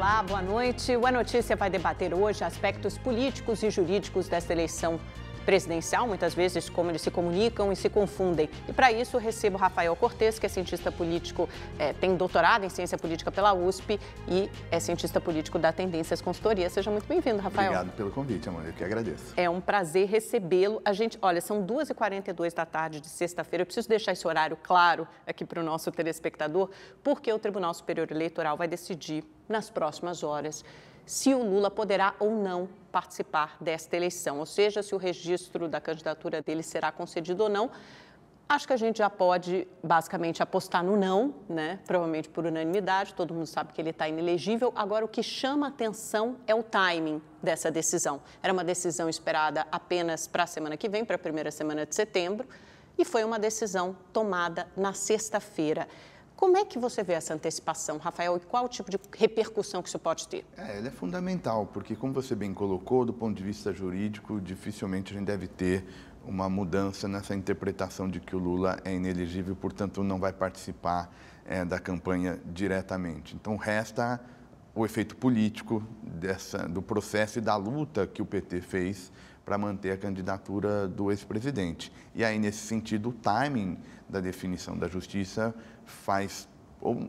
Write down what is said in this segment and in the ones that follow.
Olá, boa noite. O A Notícia vai debater hoje aspectos políticos e jurídicos desta eleição presidencial, muitas vezes como eles se comunicam e se confundem. E para isso recebo Rafael Cortes, que é cientista político, tem doutorado em ciência política pela USP e é cientista político da Tendências Consultoria. Seja muito bem-vindo, Rafael. Obrigado pelo convite, Amanda, eu que agradeço. É um prazer recebê-lo. Olha, são 2h42 da tarde de sexta-feira. Eu preciso deixar esse horário claro aqui para o nosso telespectador, porque o Tribunal Superior Eleitoral vai decidir nas próximas horas se o Lula poderá ou não participar desta eleição, ou seja, se o registro da candidatura dele será concedido ou não. Acho que a gente já pode, basicamente, apostar no não, né? Provavelmente por unanimidade, todo mundo sabe que ele está inelegível. Agora, o que chama atenção é o timing dessa decisão. Era uma decisão esperada apenas para a semana que vem, para a primeira semana de setembro, e foi uma decisão tomada na sexta-feira. Como é que você vê essa antecipação, Rafael, e qual o tipo de repercussão que isso pode ter? Ela é fundamental, porque, como você bem colocou, do ponto de vista jurídico, dificilmente a gente deve ter uma mudança nessa interpretação de que o Lula é inelegível, portanto, não vai participar da campanha diretamente. Então, resta o efeito político do processo e da luta que o PT fez para manter a candidatura do ex-presidente. E aí, nesse sentido, o timing da definição da Justiça faz,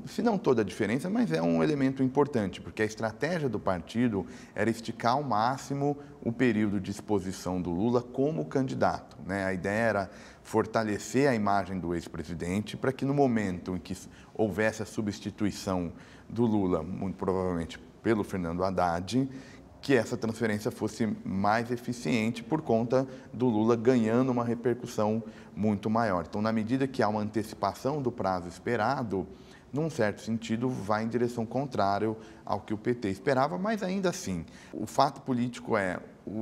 se não toda a diferença, mas é um elemento importante, porque a estratégia do partido era esticar ao máximo o período de exposição do Lula como candidato, né? A ideia era fortalecer a imagem do ex-presidente para que no momento em que houvesse a substituição do Lula, muito provavelmente pelo Fernando Haddad, que essa transferência fosse mais eficiente por conta do Lula ganhando uma repercussão muito maior. Então, na medida que há uma antecipação do prazo esperado, num certo sentido, vai em direção contrária ao que o PT esperava, mas ainda assim, o fato político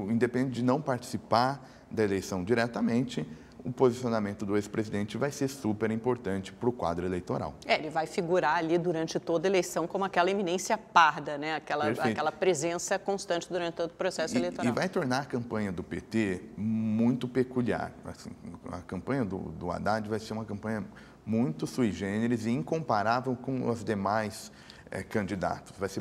independente de não participar da eleição diretamente, o posicionamento do ex-presidente vai ser super importante para o quadro eleitoral. Ele vai figurar ali durante toda a eleição como aquela eminência parda, né? Aquela presença constante durante todo o processo eleitoral. E vai tornar a campanha do PT muito peculiar. Assim, a campanha do Haddad vai ser uma campanha muito sui generis e incomparável com os demais candidatos. Vai ser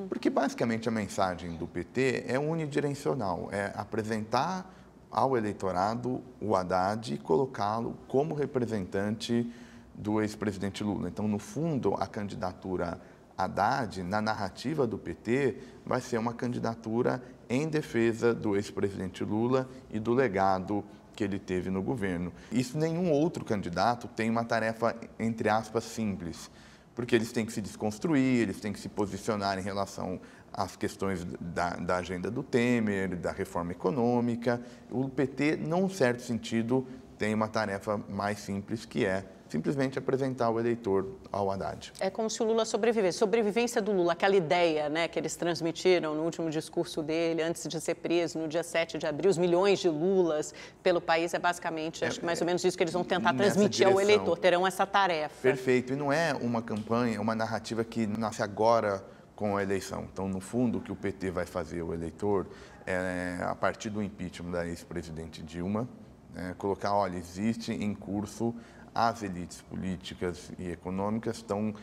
porque basicamente a mensagem do PT é unidirecional, é apresentar ao eleitorado o Haddad e colocá-lo como representante do ex-presidente Lula. Então, no fundo, a candidatura Haddad, na narrativa do PT, vai ser uma candidatura em defesa do ex-presidente Lula e do legado que ele teve no governo. Isso nenhum outro candidato tem uma tarefa, entre aspas, simples, porque eles têm que se desconstruir, eles têm que se posicionar em relação às questões da agenda do Temer, da reforma econômica. O PT, num certo sentido, tem uma tarefa mais simples, que é simplesmente apresentar o eleitor ao Haddad. É como se o Lula sobrevivesse. Sobrevivência do Lula, aquela ideia, né, que eles transmitiram no último discurso dele, antes de ser preso, no dia 7 de abril, os milhões de Lulas pelo país, é basicamente, acho que mais ou menos isso que eles vão tentar transmitir ao eleitor, terão essa tarefa. Perfeito, e não é uma campanha, uma narrativa que nasce agora com a eleição. Então, no fundo, o que o PT vai fazer ao eleitor é, a partir do impeachment da ex-presidente Dilma, colocar, olha, existe em curso, as elites políticas e econômicas estão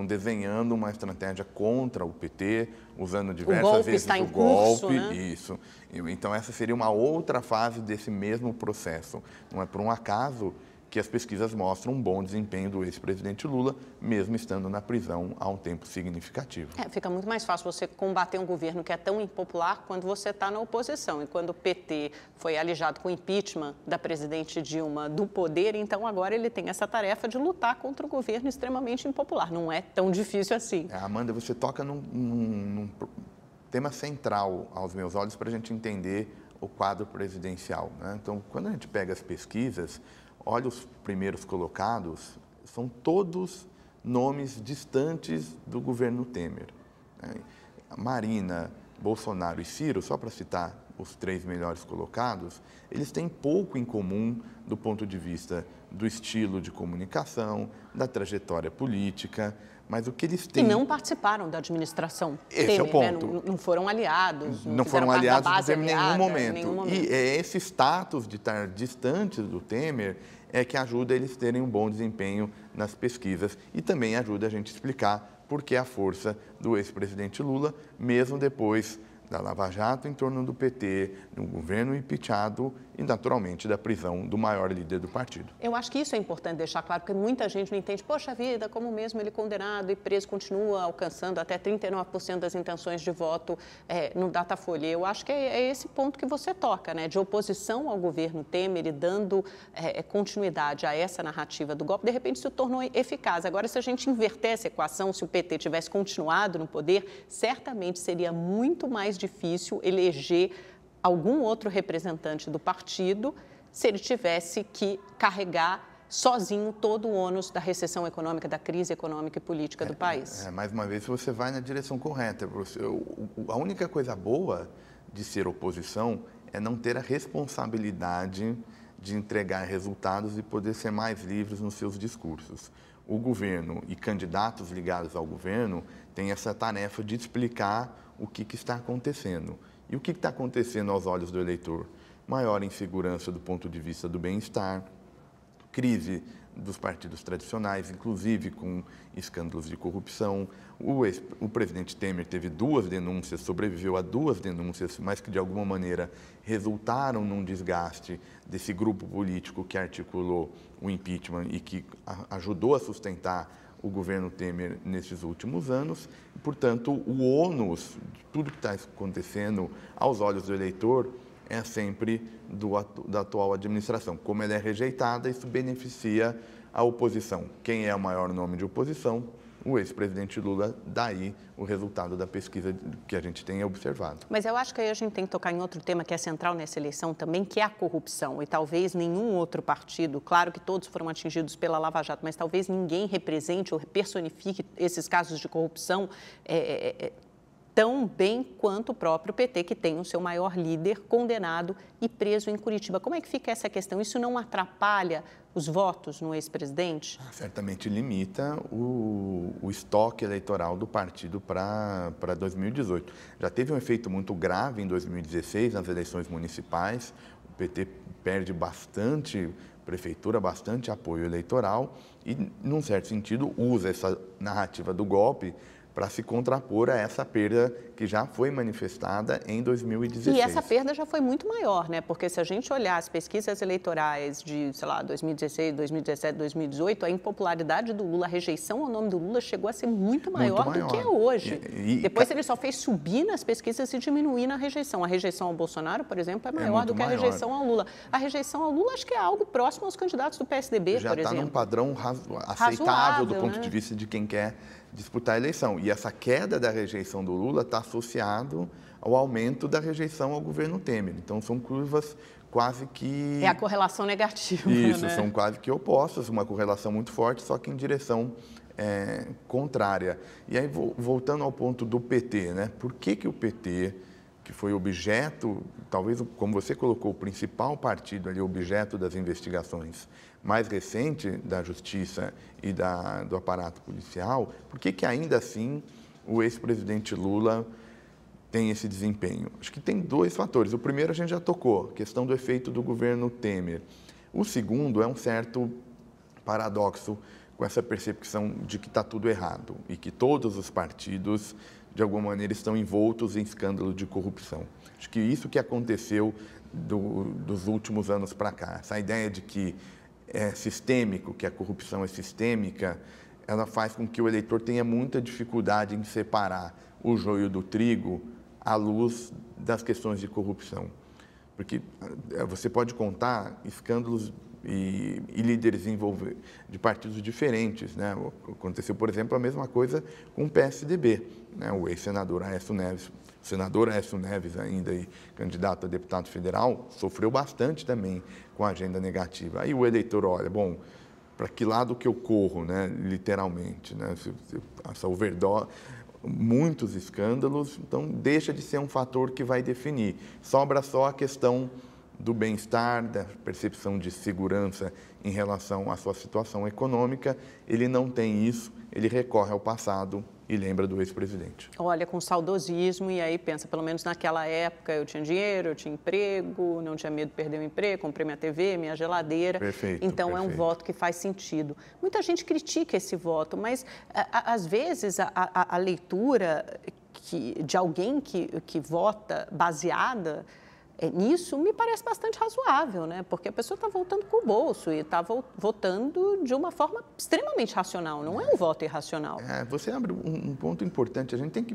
desenhando uma estratégia contra o PT, usando diversas vezes o golpe. Né? Isso. Então, essa seria uma outra fase desse mesmo processo. Não é por um acaso que as pesquisas mostram um bom desempenho do ex-presidente Lula, mesmo estando na prisão há um tempo significativo. Fica muito mais fácil você combater um governo que é tão impopular quando você está na oposição. E quando o PT foi alijado com o impeachment da presidente Dilma do poder, então agora ele tem essa tarefa de lutar contra o governo extremamente impopular. Não é tão difícil assim. Amanda, você toca num tema central aos meus olhos para a gente entender o quadro presidencial, né? Então, quando a gente pega as pesquisas, olha os primeiros colocados, são todos nomes distantes do governo Temer. Marina, Bolsonaro e Ciro, só para citar os três melhores colocados, eles têm pouco em comum do ponto de vista do estilo de comunicação, da trajetória política, mas o que eles têm... E não participaram da administração Esse Temer, é o ponto. né? Não foram aliados, não foram aliados do Temer aliada, em nenhum nenhum momento. momento. E esse status de estar distantes do Temer é que ajuda eles terem um bom desempenho nas pesquisas e também ajuda a gente a explicar por que a força do ex-presidente Lula, mesmo depois da Lava Jato em torno do PT, do governo impeachado e, naturalmente, da prisão do maior líder do partido. Eu acho que isso é importante deixar claro, porque muita gente não entende, poxa vida, como mesmo ele condenado e preso continua alcançando até 39% das intenções de voto no Datafolha. Eu acho que é esse ponto que você toca, né? De oposição ao governo Temer e dando continuidade a essa narrativa do golpe, de repente se tornou eficaz. Agora, se a gente inverter essa equação, se o PT tivesse continuado no poder, certamente seria muito mais difícil eleger algum outro representante do partido se ele tivesse que carregar sozinho todo o ônus da recessão econômica, da crise econômica e política do país. Mais uma vez, você vai na direção correta. A única coisa boa de ser oposição é não ter a responsabilidade de entregar resultados e poder ser mais livres nos seus discursos. O governo e candidatos ligados ao governo têm essa tarefa de explicar o que está acontecendo. E o que está acontecendo aos olhos do eleitor? Maior insegurança do ponto de vista do bem-estar, crise dos partidos tradicionais, inclusive com escândalos de corrupção. O presidente Temer teve 2 denúncias, sobreviveu a 2 denúncias, mas que de alguma maneira resultaram num desgaste desse grupo político que articulou o impeachment e que ajudou a sustentar o governo Temer nesses últimos anos. E, portanto, o ônus de tudo que está acontecendo aos olhos do eleitor é sempre da atual administração. Como ela é rejeitada, isso beneficia a oposição. Quem é o maior nome de oposição? O ex-presidente Lula, daí o resultado da pesquisa que a gente tem observado. Mas eu acho que aí a gente tem que tocar em outro tema que é central nessa eleição também, que é a corrupção. E talvez nenhum outro partido, claro que todos foram atingidos pela Lava Jato, mas talvez ninguém represente ou personifique esses casos de corrupção tão bem quanto o próprio PT, que tem o seu maior líder condenado e preso em Curitiba. Como é que fica essa questão? Isso não atrapalha os votos no ex-presidente? Certamente limita o estoque eleitoral do partido para 2018. Já teve um efeito muito grave em 2016, nas eleições municipais. O PT perde bastante prefeitura, bastante apoio eleitoral e, num certo sentido, usa essa narrativa do golpe para se contrapor a essa perda que já foi manifestada em 2016. E essa perda já foi muito maior, né? Porque se a gente olhar as pesquisas eleitorais de, 2016, 2017, 2018, a impopularidade do Lula, a rejeição ao nome do Lula chegou a ser muito maior do que é hoje. Depois ele só fez subir nas pesquisas e diminuir na rejeição. A rejeição ao Bolsonaro, por exemplo, é maior do que a rejeição ao Lula. A rejeição ao Lula acho que é algo próximo aos candidatos do PSDB, por exemplo. Já está num padrão aceitável do ponto de vista de quem quer disputar a eleição. E essa queda da rejeição do Lula está associado ao aumento da rejeição ao governo Temer. Então, são curvas quase que... É a correlação negativa, Isso, né? São quase que opostas, uma correlação muito forte, só que em direção contrária. E aí, voltando ao ponto do PT, né? Por que o PT, que foi objeto, talvez, como você colocou, o principal partido ali, objeto das investigações mais recente da Justiça e do aparato policial, por que ainda assim o ex-presidente Lula tem esse desempenho? Acho que tem 2 fatores. O primeiro a gente já tocou, a questão do efeito do governo Temer. O segundo é um certo paradoxo com essa percepção de que está tudo errado e que todos os partidos, de alguma maneira, estão envoltos em escândalo de corrupção. Acho que isso que aconteceu dos últimos anos para cá, essa ideia de que é sistêmico, que a corrupção é sistêmica, ela faz com que o eleitor tenha muita dificuldade em separar o joio do trigo à luz das questões de corrupção. Porque você pode contar escândalos e líderes de partidos diferentes, né? Aconteceu, por exemplo, a mesma coisa com o PSDB, né? O ex-senador Aécio Neves, ainda e candidato a deputado federal, sofreu bastante também com a agenda negativa. Aí o eleitor olha, bom, para que lado que eu corro, né? Literalmente, né? Essa overdose, muitos escândalos, então deixa de ser um fator que vai definir. Sobra só a questão do bem-estar, da percepção de segurança em relação à sua situação econômica. Ele não tem isso, ele recorre ao passado e lembra do ex-presidente. Olha, com saudosismo, e aí pensa, pelo menos naquela época eu tinha dinheiro, eu tinha emprego, não tinha medo de perder o emprego, comprei minha TV, minha geladeira. Perfeito, então perfeito. É um voto que faz sentido. Muita gente critica esse voto, mas às vezes a leitura de alguém que vota baseada nisso me parece bastante razoável, né? Porque a pessoa está voltando com o bolso e está votando de uma forma extremamente racional, não é um voto irracional. Você abre um ponto importante, a gente tem que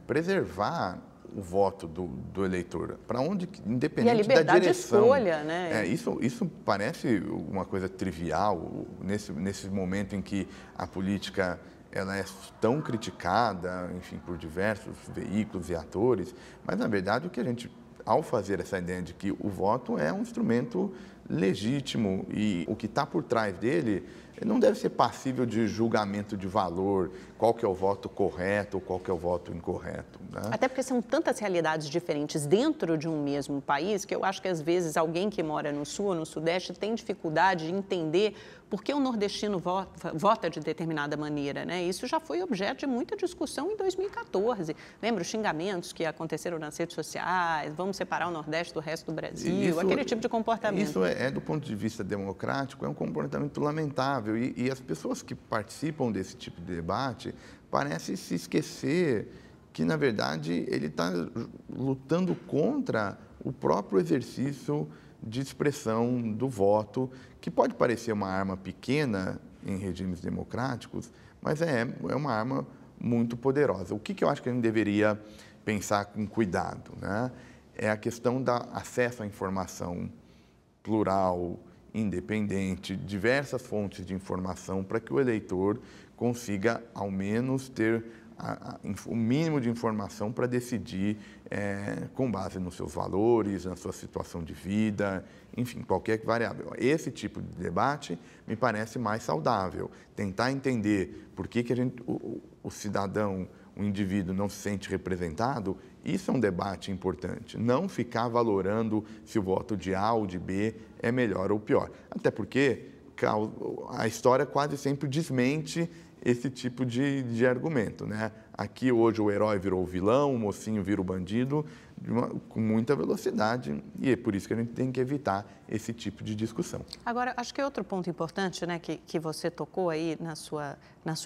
preservar o voto do eleitor, para onde, independente da direção. E a liberdade de escolha, né? Isso parece uma coisa trivial, nesse momento em que a política ela é tão criticada, enfim, por diversos veículos e atores, mas, na verdade, o que a gente, ao fazer essa ideia de que o voto é um instrumento legítimo e o que está por trás dele não deve ser passível de julgamento de valor, qual que é o voto correto ou qual que é o voto incorreto, né? Até porque são tantas realidades diferentes dentro de um mesmo país que eu acho que, às vezes, alguém que mora no Sul ou no Sudeste tem dificuldade de entender por que o nordestino vota de determinada maneira, né? Isso já foi objeto de muita discussão em 2014. Lembra os xingamentos que aconteceram nas redes sociais, vamos separar o Nordeste do resto do Brasil, aquele tipo de comportamento. Isso do ponto de vista democrático, é um comportamento lamentável e as pessoas que participam desse tipo de debate parecem se esquecer que, na verdade, ele está lutando contra o próprio exercício de expressão do voto, que pode parecer uma arma pequena em regimes democráticos, mas é uma arma muito poderosa. O que eu acho que a gente deveria pensar com cuidado, né? É a questão do acesso à informação plural, independente, diversas fontes de informação, para que o eleitor consiga, ao menos, ter o mínimo de informação para decidir com base nos seus valores, na sua situação de vida, enfim, qualquer variável. Esse tipo de debate me parece mais saudável. Tentar entender por que o cidadão, o indivíduo não se sente representado, isso é um debate importante. Não ficar valorando se o voto de A ou de B é melhor ou pior. Até porque a história quase sempre desmente esse tipo de argumento, né? Aqui hoje o herói virou o vilão, o mocinho vira o bandido com muita velocidade e é por isso que a gente tem que evitar esse tipo de discussão. Agora, acho que outro ponto importante, né, que você tocou aí na sua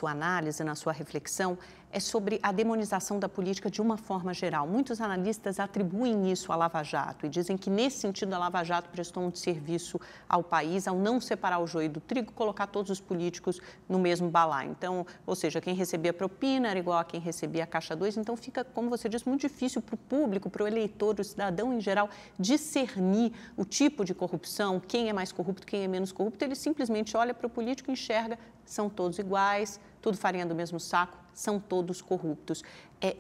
análise, na sua reflexão, é sobre a demonização da política de uma forma geral. Muitos analistas atribuem isso à Lava Jato e dizem que, nesse sentido, a Lava Jato prestou um serviço ao país ao não separar o joio do trigo, colocar todos os políticos no mesmo balaio. Então, ou seja, quem recebia propina era igual a quem recebia a caixa 2, então fica, como você disse, muito difícil para o público, para o eleitor, o cidadão em geral, discernir o tipo de corrupção, quem é mais corrupto, quem é menos corrupto. Ele simplesmente olha para o político e enxerga, são todos iguais, tudo farinha do mesmo saco, são todos corruptos.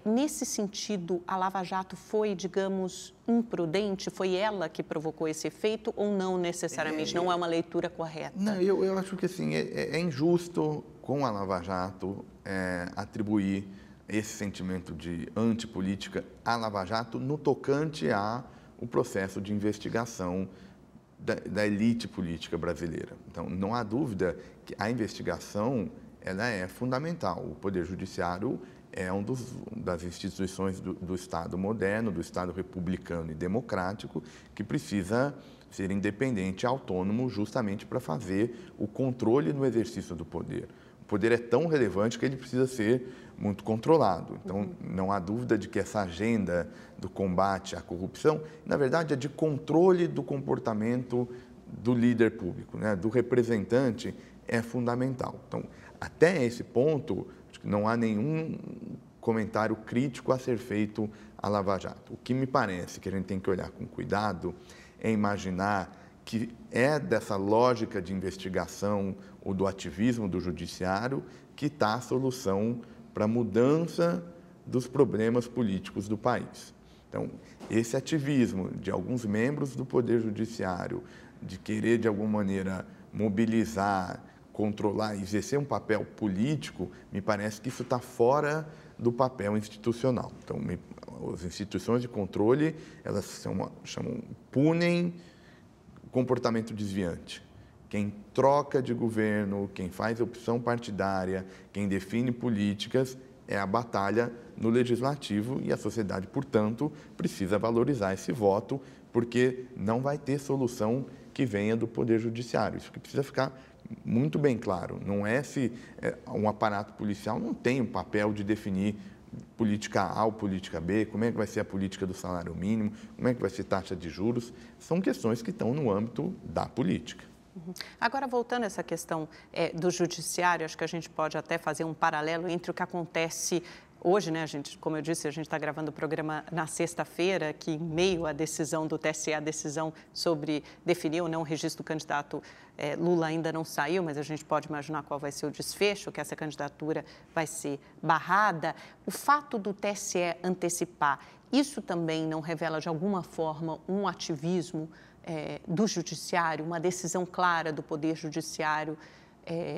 Nesse sentido, a Lava Jato foi, digamos, imprudente? Foi ela que provocou esse efeito ou não necessariamente? Não é uma leitura correta? Não, eu acho que assim, é injusto com a Lava Jato atribuir esse sentimento de antipolítica à Lava Jato no tocante ao processo de investigação da elite política brasileira. Então, não há dúvida que a investigação ela é fundamental. O Poder Judiciário é das instituições do Estado moderno, do Estado republicano e democrático, que precisa ser independente e autônomo justamente para fazer o controle no exercício do poder. O poder é tão relevante que ele precisa ser muito controlado. Então, não há dúvida de que essa agenda do combate à corrupção, na verdade, é de controle do comportamento do líder público, né, do representante, é fundamental. Então, até esse ponto, acho que não há nenhum comentário crítico a ser feito à Lava Jato. O que me parece que a gente tem que olhar com cuidado é imaginar que é dessa lógica de investigação ou do ativismo do judiciário que está a solução para a mudança dos problemas políticos do país. Então, esse ativismo de alguns membros do Poder Judiciário de querer, de alguma maneira, mobilizar, controlar, exercer um papel político, me parece que isso está fora do papel institucional. Então, as instituições de controle, elas punem comportamento desviante. Quem troca de governo, quem faz opção partidária, quem define políticas, é a batalha no legislativo e a sociedade, portanto, precisa valorizar esse voto, porque não vai ter solução que venha do Poder Judiciário. Isso que precisa ficar muito bem claro. Não é se um aparato policial não tem o papel de definir política A ou política B, como é que vai ser a política do salário mínimo, como é que vai ser taxa de juros. São questões que estão no âmbito da política. Agora, voltando a essa questão do judiciário, acho que a gente pode até fazer um paralelo entre o que acontece hoje, né, como eu disse, a gente está gravando o programa na sexta-feira, que em meio à decisão do TSE, a decisão sobre definir ou não o registro do candidato Lula ainda não saiu, mas a gente pode imaginar qual vai ser o desfecho, que essa candidatura vai ser barrada. O fato do TSE antecipar, isso também não revela de alguma forma um ativismo do judiciário, uma decisão clara do Poder Judiciário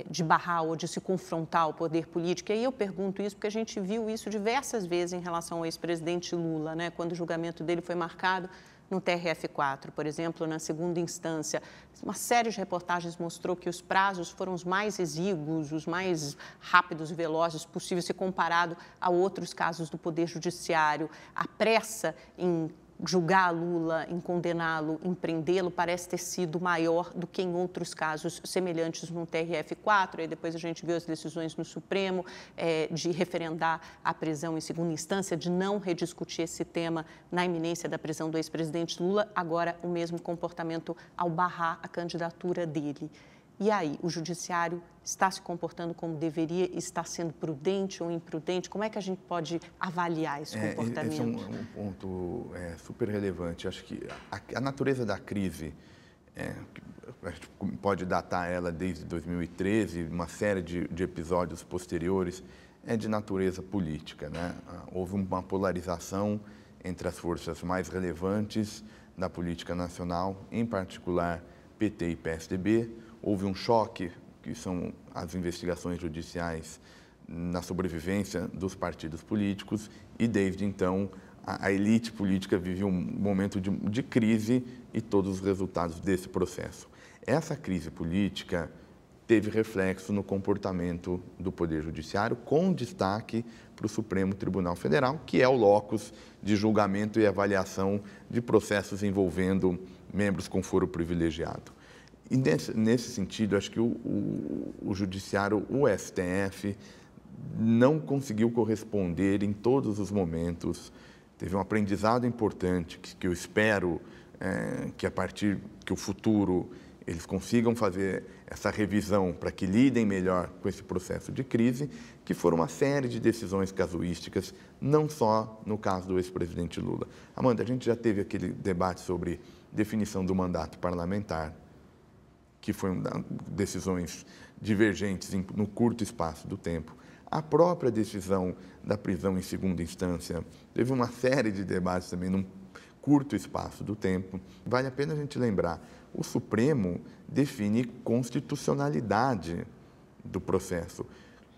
de barrar ou de se confrontar ao poder político? E aí eu pergunto isso porque a gente viu isso diversas vezes em relação ao ex-presidente Lula, né? Quando o julgamento dele foi marcado no TRF4, por exemplo, na segunda instância. Uma série de reportagens mostrou que os prazos foram os mais exíguos, os mais rápidos e velozes possíveis, se comparado a outros casos do Poder Judiciário. A pressa em julgar Lula, em condená-lo, em prendê-lo, parece ter sido maior do que em outros casos semelhantes no TRF4. Aí depois a gente viu as decisões no Supremo de referendar a prisão em segunda instância, de não rediscutir esse tema na iminência da prisão do ex-presidente Lula. Agora, o mesmo comportamento ao barrar a candidatura dele. E aí, o judiciário está se comportando como deveria, está sendo prudente ou imprudente? Como é que a gente pode avaliar esse comportamento? Esse é um ponto super relevante. Acho que a natureza da crise, a gente pode datar ela desde 2013, uma série de episódios posteriores, é de natureza política, né? Houve uma polarização entre as forças mais relevantes da política nacional, em particular PT e PSDB. Houve um choque, que são as investigações judiciais na sobrevivência dos partidos políticos, e desde então a elite política vive um momento de crise e todos os resultados desse processo. Essa crise política teve reflexo no comportamento do Poder Judiciário, com destaque para o Supremo Tribunal Federal, que é o locus de julgamento e avaliação de processos envolvendo membros com foro privilegiado. E nesse sentido, acho que o Judiciário, o STF, não conseguiu corresponder em todos os momentos. Teve um aprendizado importante que eu espero que a partir que o futuro eles consigam fazer essa revisão para que lidem melhor com esse processo de crise, que foram uma série de decisões casuísticas, não só no caso do ex-presidente Lula. Amanda, a gente já teve aquele debate sobre definição do mandato parlamentar, que foi decisões divergentes no curto espaço do tempo. A própria decisão da prisão em segunda instância teve uma série de debates também num curto espaço do tempo. Vale a pena a gente lembrar, o Supremo define constitucionalidade do processo.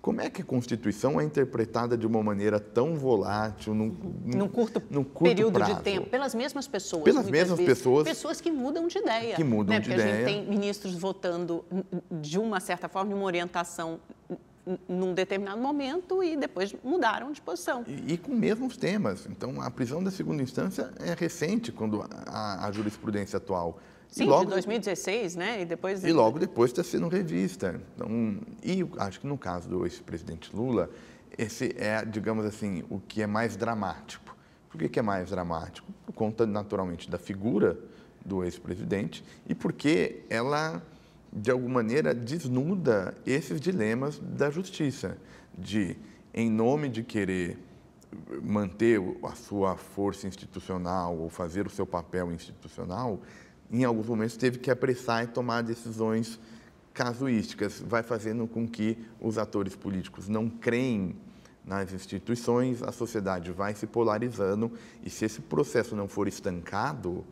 Como é que a Constituição é interpretada de uma maneira tão volátil, num curto período prazo? De tempo, pelas mesmas pessoas? Pelas mesmas pessoas. Pessoas que mudam de ideia. Que mudam de ideia. Porque a gente tem ministros votando, de uma certa forma, uma orientação num determinado momento e depois mudaram de posição. E com mesmos temas. Então, a prisão da segunda instância é recente, quando a jurisprudência atual... Sim, logo, de 2016, né? E logo depois está sendo revista. Então, e acho que no caso do ex-presidente Lula, esse é, digamos assim, o que é mais dramático. Por que é mais dramático? Por conta, naturalmente, da figura do ex-presidente e porque ela, de alguma maneira, desnuda esses dilemas da justiça, de, em nome de querer manter a sua força institucional ou fazer o seu papel institucional, em alguns momentos teve que apressar e tomar decisões casuísticas, vai fazendo com que os atores políticos não creem nas instituições, a sociedade vai se polarizando e se esse processo não for estancado,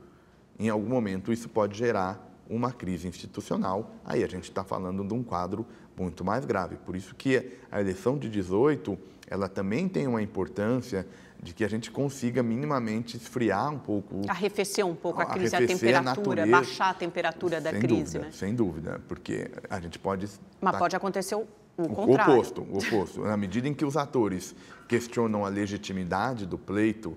em algum momento isso pode gerar uma crise institucional, aí a gente está falando de um quadro muito mais grave. Por isso que a eleição de 18, ela também tem uma importância de que a gente consiga minimamente esfriar um pouco... Arrefecer um pouco a crise, a temperatura, baixar a temperatura da crise, né? Sem dúvida, porque a gente pode... Mas pode acontecer o contrário. O oposto. Na medida em que os atores questionam a legitimidade do pleito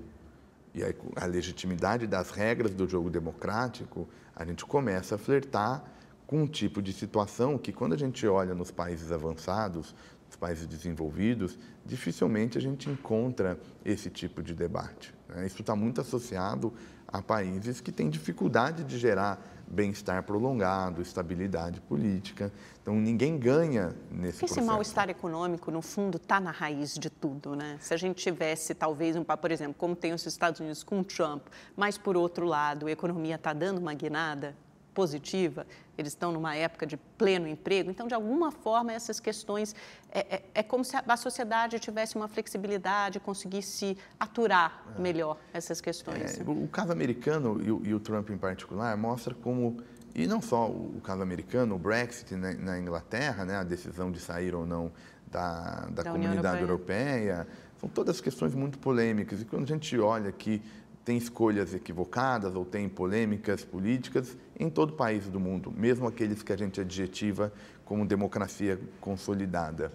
e a legitimidade das regras do jogo democrático, a gente começa a flertar com um tipo de situação que, quando a gente olha nos países avançados, nos países desenvolvidos, dificilmente a gente encontra esse tipo de debate, né? Isso está muito associado a países que têm dificuldade de gerar bem-estar prolongado, estabilidade política. Então, ninguém ganha nesse processo. Esse mal-estar econômico, no fundo, está na raiz de tudo, né? Se a gente tivesse, talvez, por exemplo, como tem os Estados Unidos com o Trump, mas, por outro lado, a economia está dando uma guinada positiva, eles estão numa época de pleno emprego, então, de alguma forma, essas questões, é como se a sociedade tivesse uma flexibilidade, conseguisse aturar melhor essas questões. O caso americano e o Trump em particular mostra como, e não só o caso americano, o Brexit na Inglaterra, né, a decisão de sair ou não da Comunidade Europeia, são todas questões muito polêmicas, e quando a gente olha que tem escolhas equivocadas ou tem polêmicas políticas em todo país do mundo, mesmo aqueles que a gente adjetiva como democracia consolidada.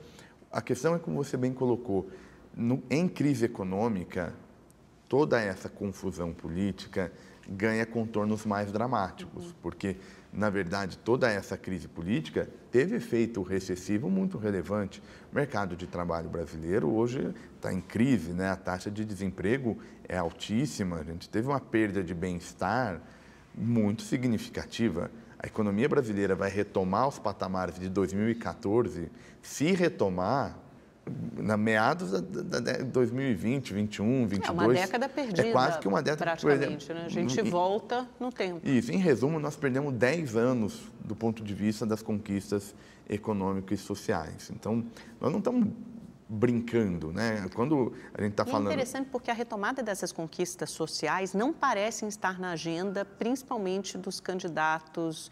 A questão é, como você bem colocou, em crise econômica, toda essa confusão política ganha contornos mais dramáticos, porque, na verdade, toda essa crise política teve efeito recessivo muito relevante. O mercado de trabalho brasileiro hoje está em crise, né? A taxa de desemprego é altíssima, a gente teve uma perda de bem-estar muito significativa. A economia brasileira vai retomar os patamares de 2014, se retomar na meados de 2020, 21, 22. É uma década perdida, é quase que uma década praticamente, né? A gente volta no tempo. Isso, em resumo, nós perdemos 10 anos do ponto de vista das conquistas econômicas e sociais. Então, nós não estamos brincando, né? Quando a gente está falando... É interessante porque a retomada dessas conquistas sociais não parecem estar na agenda, principalmente dos candidatos,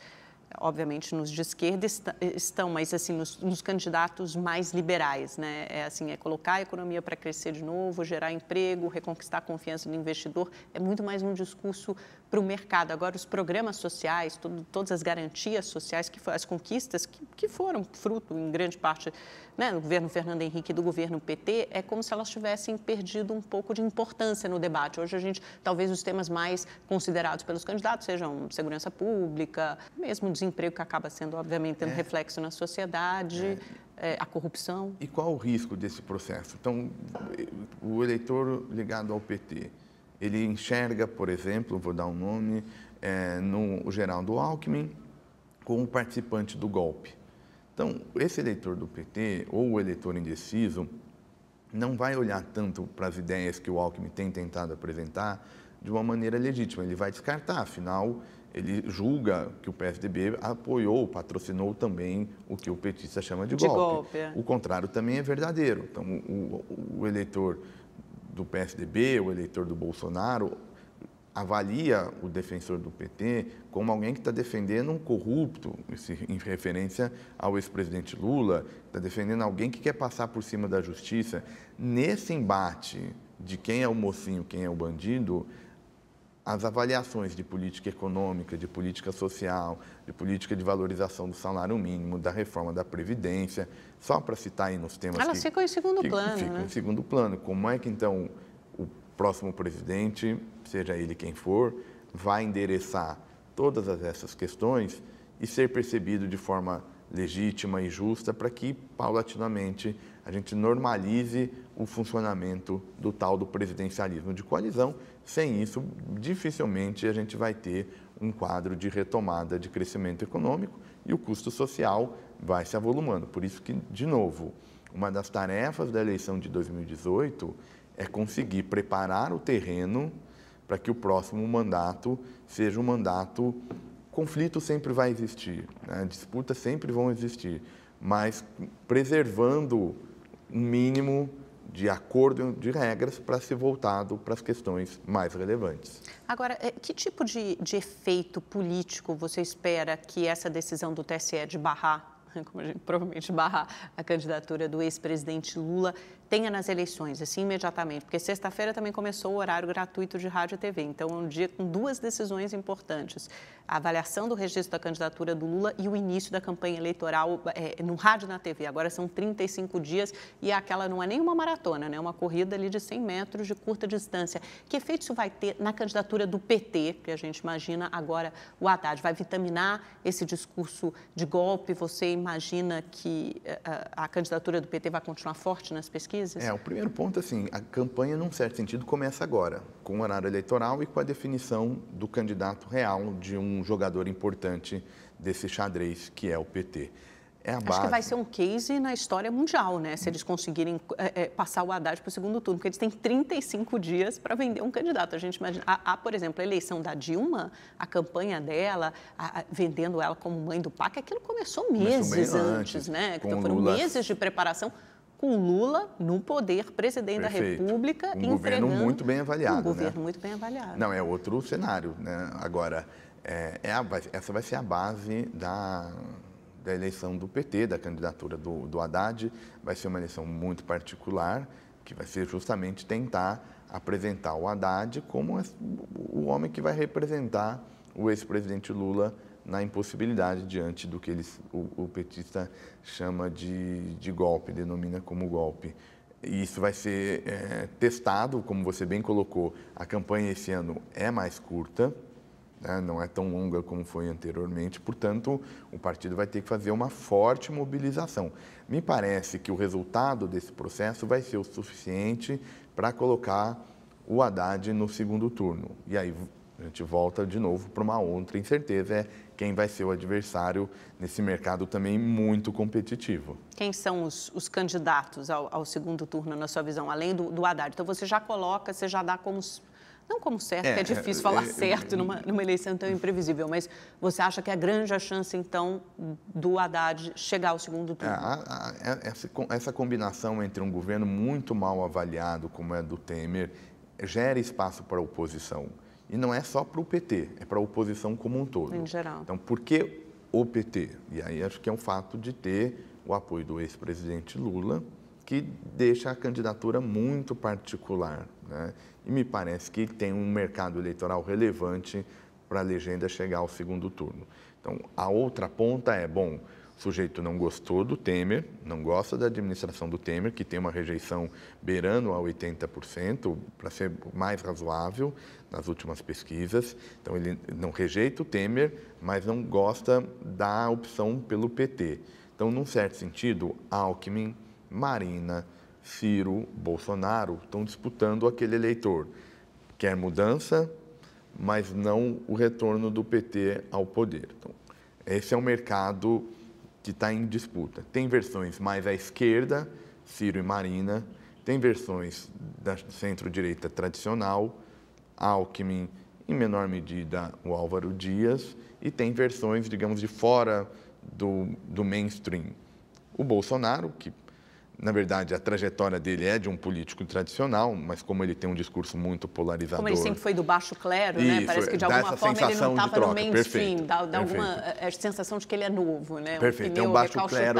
obviamente nos de esquerda estão, mas assim, nos candidatos mais liberais, né? É colocar a economia para crescer de novo, gerar emprego, reconquistar a confiança do investidor, é muito mais um discurso para o mercado. Agora, os programas sociais, todas as garantias sociais, as conquistas que foram fruto, em grande parte, né, do governo Fernando Henrique e do governo PT, é como se elas tivessem perdido um pouco de importância no debate. Hoje, talvez os temas mais considerados pelos candidatos sejam segurança pública, mesmo o desemprego, que acaba sendo, obviamente, tendo reflexo na sociedade, a corrupção. E qual o risco desse processo? Então, o eleitor ligado ao PT, ele enxerga, por exemplo, vou dar um nome, no Geraldo Alckmin como participante do golpe. Então, esse eleitor do PT, ou o eleitor indeciso, não vai olhar tanto para as ideias que o Alckmin tem tentado apresentar de uma maneira legítima. Ele vai descartar, afinal, ele julga que o PSDB apoiou, patrocinou também o que o petista chama de golpe. O contrário também é verdadeiro. Então, o eleitor do PSDB, o eleitor do Bolsonaro, avalia o defensor do PT como alguém que está defendendo um corrupto, em referência ao ex-presidente Lula, está defendendo alguém que quer passar por cima da justiça. Nesse embate de quem é o mocinho, quem é o bandido, as avaliações de política econômica, de política social, de política de valorização do salário mínimo, da reforma da Previdência, só para citar aí nos temas elas ficam em segundo plano, ficam né? em segundo plano. Como é que, então, o próximo presidente, seja ele quem for, vai endereçar todas essas questões e ser percebido de forma legítima e justa para que, paulatinamente, a gente normalize o funcionamento do tal do presidencialismo de coalizão. Sem isso, dificilmente a gente vai ter um quadro de retomada de crescimento econômico e o custo social vai se avolumando. Por isso que, de novo, uma das tarefas da eleição de 2018 é conseguir preparar o terreno para que o próximo mandato seja um mandato... Conflito sempre vai existir, né? Disputas sempre vão existir, mas preservando um mínimo de acordo de regras para ser voltado para as questões mais relevantes. Agora, que tipo de efeito político você espera que essa decisão do TSE de barrar, como a gente provavelmente barrar a candidatura do ex-presidente Lula, tenha nas eleições, assim, imediatamente, porque sexta-feira também começou o horário gratuito de rádio e TV, então é um dia com duas decisões importantes, a avaliação do registro da candidatura do Lula e o início da campanha eleitoral no rádio e na TV. Agora são 35 dias e aquela não é nem uma maratona, né? É uma corrida ali de 100 metros de curta distância. Que efeito isso vai ter na candidatura do PT, que a gente imagina agora o Haddad? Vai vitaminar esse discurso de golpe? Você imagina que a candidatura do PT vai continuar forte nas pesquisas? O primeiro ponto, assim, a campanha, num certo sentido, começa agora, com o horário eleitoral e com a definição do candidato real de um jogador importante desse xadrez que é o PT. Acho que vai ser um case na história mundial, né? Se eles conseguirem passar o Haddad para o segundo turno, porque eles têm 35 dias para vender um candidato. A gente imagina, por exemplo, a eleição da Dilma, a campanha dela, vendendo ela como mãe do PAC, aquilo começou meses antes, né? Então, foram meses de preparação com Lula no poder, presidente da República, um governo muito bem avaliado. Um governo muito bem avaliado. Não, é outro cenário, né? Agora, essa vai ser a base da eleição do PT, da candidatura do Haddad. Vai ser uma eleição muito particular, que vai ser justamente tentar apresentar o Haddad como o homem que vai representar o ex-presidente Lula na impossibilidade diante do que o petista chama de golpe, denomina como golpe. E isso vai ser testado, como você bem colocou, a campanha esse ano é mais curta, né? Não é tão longa como foi anteriormente, portanto, o partido vai ter que fazer uma forte mobilização. Me parece que o resultado desse processo vai ser o suficiente para colocar o Haddad no segundo turno. E aí a gente volta de novo para uma outra incerteza, quem vai ser o adversário nesse mercado também muito competitivo. Quem são os candidatos ao segundo turno, na sua visão, além do Haddad? Então, você já coloca, você já dá como... Não como certo, porque é difícil falar certo numa eleição tão imprevisível, mas você acha que é grande a chance, então, do Haddad chegar ao segundo turno? Essa combinação entre um governo muito mal avaliado, como é do Temer, gera espaço para a oposição. E não é só para o PT, é para a oposição como um todo. Em geral. Então, por que o PT? E aí acho que é um fato de ter o apoio do ex-presidente Lula, que deixa a candidatura muito particular, né? E me parece que tem um mercado eleitoral relevante para a legenda chegar ao segundo turno. Então, a outra ponta é, o sujeito não gostou do Temer, não gosta da administração do Temer, que tem uma rejeição beirando a 80%, para ser mais razoável nas últimas pesquisas. Então, ele não rejeita o Temer, mas não gosta da opção pelo PT. Então, num certo sentido, Alckmin, Marina, Ciro, Bolsonaro estão disputando aquele eleitor. Quer mudança, mas não o retorno do PT ao poder. Então, esse é um mercado que está em disputa. Tem versões mais à esquerda, Ciro e Marina, tem versões da centro-direita tradicional, Alckmin, em menor medida o Álvaro Dias, e tem versões, digamos, de fora do mainstream. O Bolsonaro, que na verdade, a trajetória dele é de um político tradicional, mas como ele tem um discurso muito polarizador... Como ele sempre foi do baixo clero, né? Parece que, de alguma forma, ele não estava no mainstream. Dá alguma sensação de que ele é novo, né? Perfeito. É um baixo clero...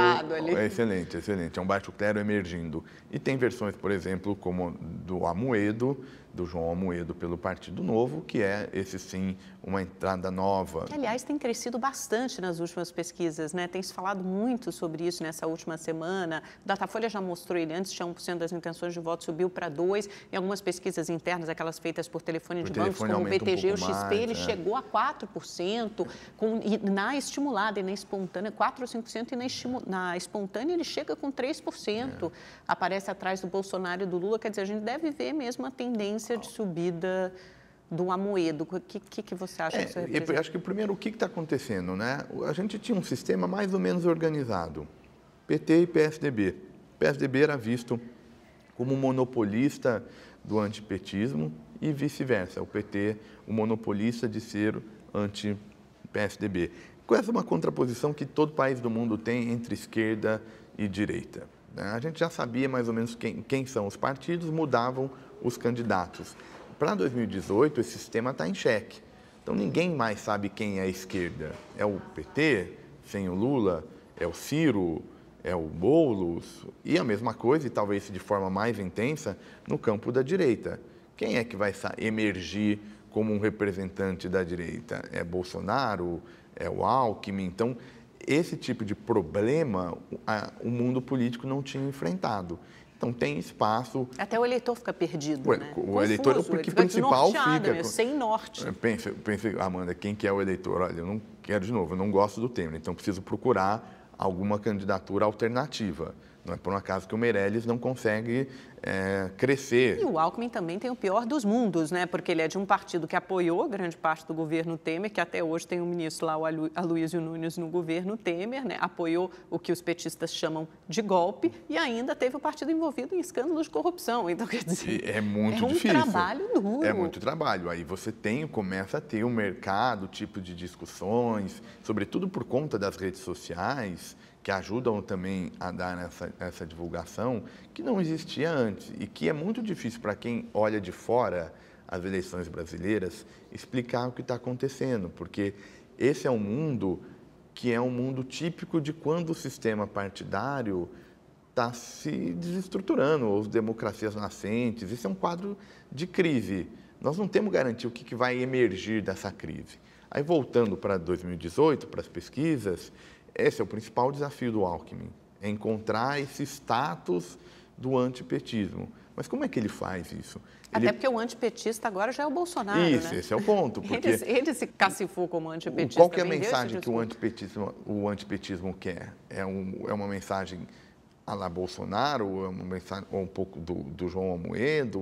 Excelente, excelente. É um baixo clero emergindo. E tem versões, por exemplo, como do Amoedo, do João Amoedo pelo Partido Novo, que é, esse sim, uma entrada nova. Que, aliás, tem crescido bastante nas últimas pesquisas, né? Tem se falado muito sobre isso nessa última semana. O Datafolha já mostrou ele antes, tinha 1% das intenções de voto, subiu para 2%. Em algumas pesquisas internas, aquelas feitas por telefone de bancos, como o BTG e o XP, ele chegou a 4%, e na estimulada e na espontânea, 4 ou 5%, e na espontânea ele chega com 3%. Aparece atrás do Bolsonaro e do Lula, quer dizer, a gente deve ver mesmo a tendência de subida do Amoedo. O que você acha que isso representa? Eu acho que, primeiro, o que está acontecendo, né? A gente tinha um sistema mais ou menos organizado, PT e PSDB. O PSDB era visto como monopolista do antipetismo e vice-versa, o PT, o monopolista de ser anti-PSDB. Essa é uma contraposição que todo país do mundo tem entre esquerda e direita. A gente já sabia mais ou menos quem são os partidos, mudavam os candidatos. Para 2018, esse sistema está em xeque. Então, ninguém mais sabe quem é a esquerda. É o PT, sem o Lula? É o Ciro? é o Boulos, e a mesma coisa, e talvez de forma mais intensa, no campo da direita. Quem é que vai emergir como um representante da direita? É Bolsonaro? É o Alckmin? Então, esse tipo de problema o mundo político não tinha enfrentado. Então, tem espaço... Até o eleitor fica perdido, né? O eleitor, porque o principal fica... Né? Sem norte. Pensa, Amanda, quem que é o eleitor? Olha, eu não quero, de novo, eu não gosto do Temer, então preciso procurar alguma candidatura alternativa. Não é por um acaso que o Meirelles não consegue crescer. E o Alckmin também tem o pior dos mundos, né? Porque ele é de um partido que apoiou grande parte do governo Temer, que até hoje tem um ministro lá, o Aloysio Nunes, no governo Temer, né? Apoiou o que os petistas chamam de golpe e ainda teve o partido envolvido em escândalos de corrupção. Então, quer dizer, é muito difícil. É um trabalho duro. É muito trabalho. Aí você começa a ter um mercado, tipo de discussões, sobretudo por conta das redes sociais, que ajudam também a dar essa divulgação, que não existia antes e que é muito difícil para quem olha de fora as eleições brasileiras explicar o que está acontecendo, porque esse é um mundo que é um mundo típico de quando o sistema partidário está se desestruturando, ou as democracias nascentes. Isso é um quadro de crise. Nós não temos garantia o que vai emergir dessa crise. Aí, voltando para 2018, para as pesquisas, esse é o principal desafio do Alckmin, é encontrar esse status do antipetismo. Mas como é que ele faz isso? Até porque o antipetista agora já é o Bolsonaro, isso, né? Esse é o ponto. Porque ele se cacifou como antipetista. Qual que é a mensagem que o antipetismo quer? É uma mensagem à la Bolsonaro, é uma mensagem, ou um pouco do João Amoedo,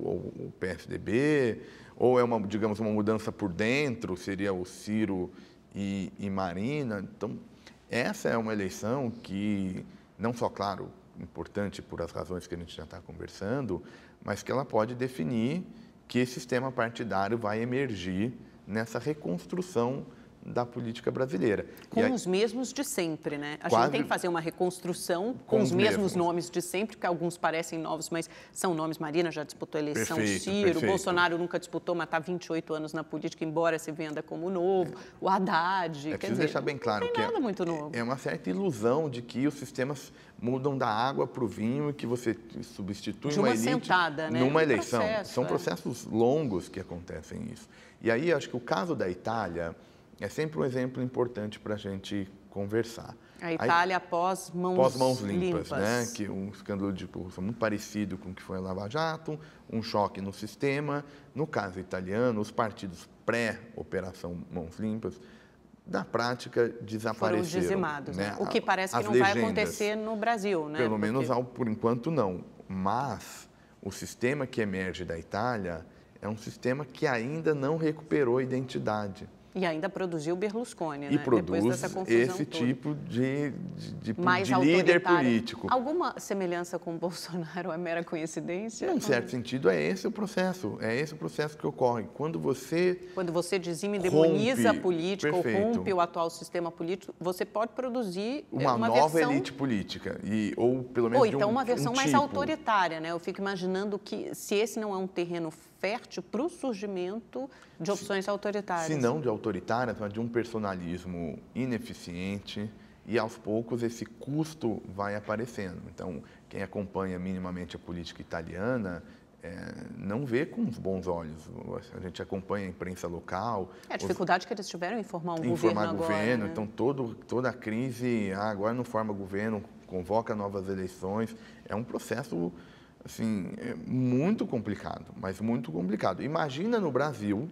ou o PSDB, ou é digamos, uma mudança por dentro, seria o Ciro e Marina. Então, essa é uma eleição que, não só, claro, importante por as razões que a gente já está conversando, mas que ela pode definir que sistema partidário vai emergir nessa reconstrução da política brasileira. Com os mesmos de sempre, né? A gente tem que fazer uma reconstrução com os mesmos nomes de sempre, porque alguns parecem novos, mas são nomes. Marina já disputou a eleição, Ciro, Bolsonaro nunca disputou, mas está há 28 anos na política, embora se venda como novo, o Haddad. É preciso deixar bem claro que nada muito novo. É uma certa ilusão de que os sistemas mudam da água para o vinho e que você substitui uma elite sentada, né? numa eleição. São processos longos que acontecem isso. E aí, acho que o caso da Itália é sempre um exemplo importante para a gente conversar. A Itália pós mãos limpas, né? Que um escândalo de corrupção muito parecido com o que foi a Lava Jato, um choque no sistema. No caso italiano, os partidos pré-operação Mãos Limpas, na prática, desapareceram. Foram dizimados, né? O que parece que não vai acontecer no Brasil, né? Pelo menos, por enquanto, não. Mas o sistema que emerge da Itália é um sistema que ainda não recuperou a identidade. E ainda produziu Berlusconi, e né? produz depois dessa confusão esse toda. tipo de Mais líder político. Alguma semelhança com o Bolsonaro é mera coincidência? Em certo sentido, é esse o processo. É esse o processo que ocorre. Quando você dizima e demoniza a política, perfeito, ou rompe o atual sistema político, você pode produzir uma nova versão, elite política. Ou pelo menos então uma versão mais autoritária, né? Eu fico imaginando que se esse não é um terreno fértil para o surgimento de opções autoritárias. Se não de autoritárias, mas de um personalismo ineficiente, e aos poucos esse custo vai aparecendo. Então, quem acompanha minimamente a política italiana não vê com os bons olhos. A gente acompanha a imprensa local. A dificuldade que eles tiveram em formar um governo agora. Né? Então, toda a crise, agora não forma governo, convoca novas eleições, é um processo assim, muito complicado, mas muito complicado. Imagina no Brasil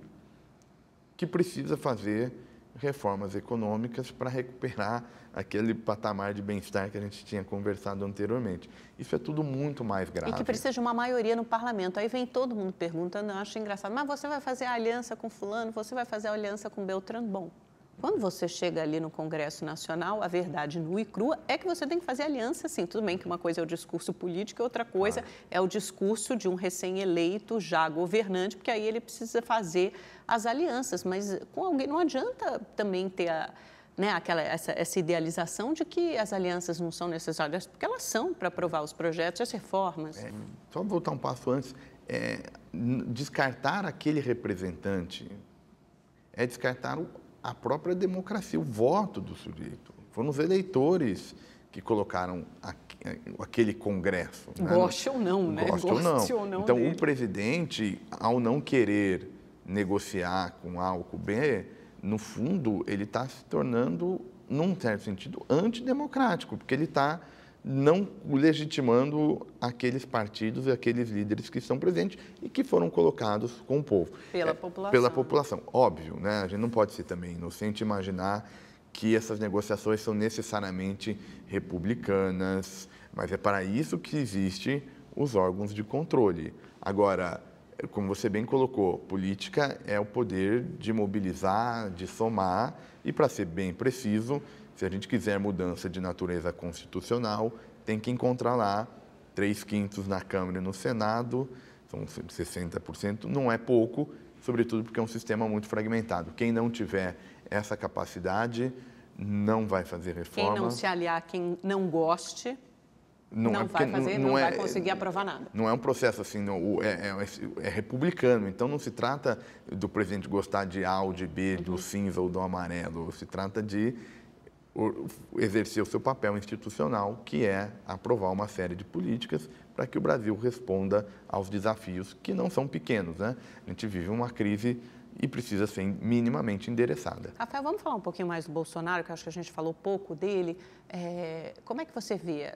que precisa fazer reformas econômicas para recuperar aquele patamar de bem-estar que a gente tinha conversado anteriormente. Isso é tudo muito mais grave. E que precisa de uma maioria no parlamento. Aí vem todo mundo perguntando, eu acho engraçado, mas você vai fazer aliança com fulano, você vai fazer aliança com Beltrano? Bom, quando você chega ali no Congresso Nacional, a verdade nua e crua é que você tem que fazer aliança, sim. Tudo bem que uma coisa é o discurso político e outra coisa é o discurso de um recém-eleito já governante, porque aí ele precisa fazer as alianças. Mas com alguém não adianta também ter essa idealização de que as alianças não são necessárias, porque elas são para aprovar os projetos e as reformas. Só voltar um passo antes, descartar aquele representante é descartar a própria democracia, o voto do sujeito. Foram os eleitores que colocaram aquele Congresso. Goste ou não, né? Goste ou não. Então, o presidente, ao não querer negociar com A ou com B, no fundo, ele está se tornando, num certo sentido, antidemocrático, porque ele está não legitimando aqueles partidos e aqueles líderes que estão presentes e que foram colocados com o povo. Pela população. Óbvio, né? A gente não pode ser também inocente e imaginar que essas negociações são necessariamente republicanas, mas é para isso que existem os órgãos de controle. Agora, como você bem colocou, política é o poder de mobilizar, de somar, e para ser bem preciso, se a gente quiser mudança de natureza constitucional, tem que encontrar lá 3/5 na Câmara e no Senado, são 60%, não é pouco, sobretudo porque é um sistema muito fragmentado. Quem não tiver essa capacidade não vai fazer reforma. Quem não se aliar, quem não goste, não vai conseguir aprovar nada. Não é um processo assim, é republicano, então não se trata do presidente gostar de A ou de B, do cinza ou do amarelo, se trata de exercer o seu papel institucional, que é aprovar uma série de políticas para que o Brasil responda aos desafios que não são pequenos, né? A gente vive uma crise e precisa ser minimamente endereçada. Rafael, vamos falar um pouquinho mais do Bolsonaro, que eu acho que a gente falou pouco dele. Como é que você vê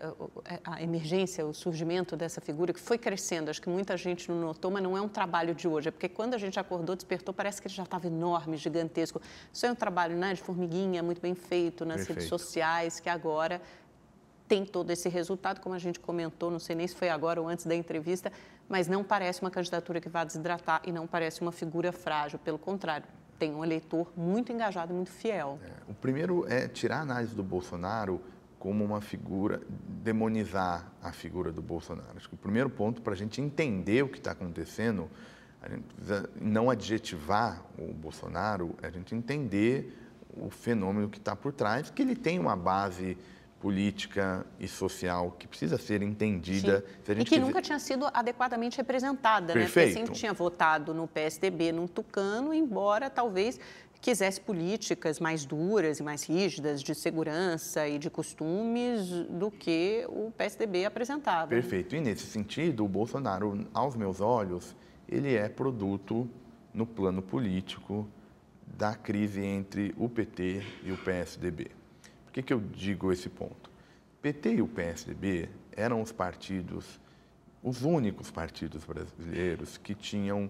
a emergência, o surgimento dessa figura que foi crescendo? Acho que muita gente não notou, mas não é um trabalho de hoje. É porque quando a gente acordou, despertou, parece que ele já estava enorme, gigantesco. Isso é um trabalho, né, de formiguinha, muito bem feito nas redes sociais, que agora tem todo esse resultado, como a gente comentou, não sei nem se foi agora ou antes da entrevista, mas não parece uma candidatura que vá desidratar e não parece uma figura frágil, pelo contrário, tem um eleitor muito engajado e muito fiel. O primeiro é tirar a análise do Bolsonaro como uma figura, demonizar a figura do Bolsonaro. Acho que o primeiro ponto para a gente entender o que está acontecendo, a gente precisa não adjetivar o Bolsonaro, é a gente entender o fenômeno que está por trás, que ele tem uma base política e social que precisa ser entendida. Se a gente nunca tinha sido adequadamente representada, né? Porque sempre tinha votado no PSDB, num tucano, embora talvez quisesse políticas mais duras e mais rígidas de segurança e de costumes do que o PSDB apresentava. Perfeito. E nesse sentido, o Bolsonaro, aos meus olhos, ele é produto, no plano político, da crise entre o PT e o PSDB. Por que eu digo esse ponto? O PT e o PSDB eram os partidos, os únicos partidos brasileiros que tinham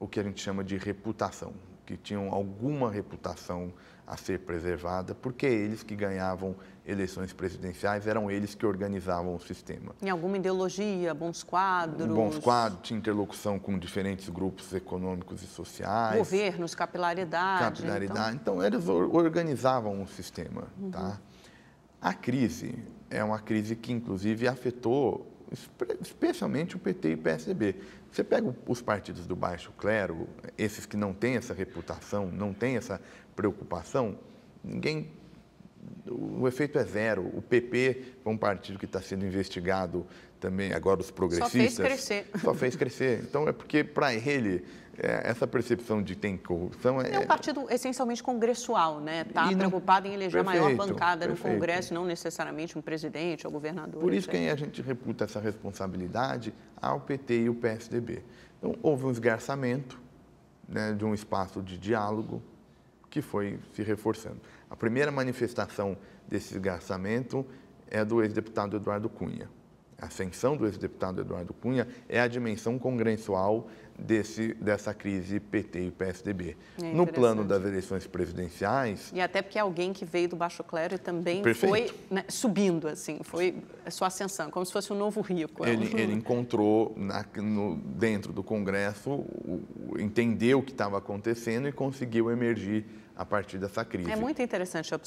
o que a gente chama de reputação, que tinham alguma reputação a ser preservada, porque eles que ganhavam eleições presidenciais, eram eles que organizavam o sistema. Em alguma ideologia, bons quadros? Bons quadros, tinha interlocução com diferentes grupos econômicos e sociais. Governos, capilaridade. Então eles organizavam o sistema. Tá? A crise é uma crise que, inclusive, afetou especialmente o PT e o PSDB. Você pega os partidos do baixo clero, esses que não têm essa reputação, não têm essa preocupação, o efeito é zero. O PP é um partido que está sendo investigado também, agora os progressistas. Só fez crescer. Então, é porque, para ele, essa percepção de que tem corrupção... É um partido essencialmente congressual, né? Está preocupado em eleger a maior bancada no Congresso, não necessariamente um presidente ou governador. Por isso que a gente reputa essa responsabilidade ao PT e ao PSDB. Então, houve um esgarçamento, né, de um espaço de diálogo que foi se reforçando. A primeira manifestação desse esgarçamento é do ex-deputado Eduardo Cunha. A ascensão do ex-deputado Eduardo Cunha é a dimensão congressual dessa crise PT e PSDB. No plano das eleições presidenciais... E até porque é alguém que veio do baixo clero e também foi, né, subindo, assim, foi a sua ascensão, como se fosse um novo rico. Ele encontrou dentro do Congresso, entendeu o que estava acontecendo e conseguiu emergir a partir dessa crise. É muito interessante a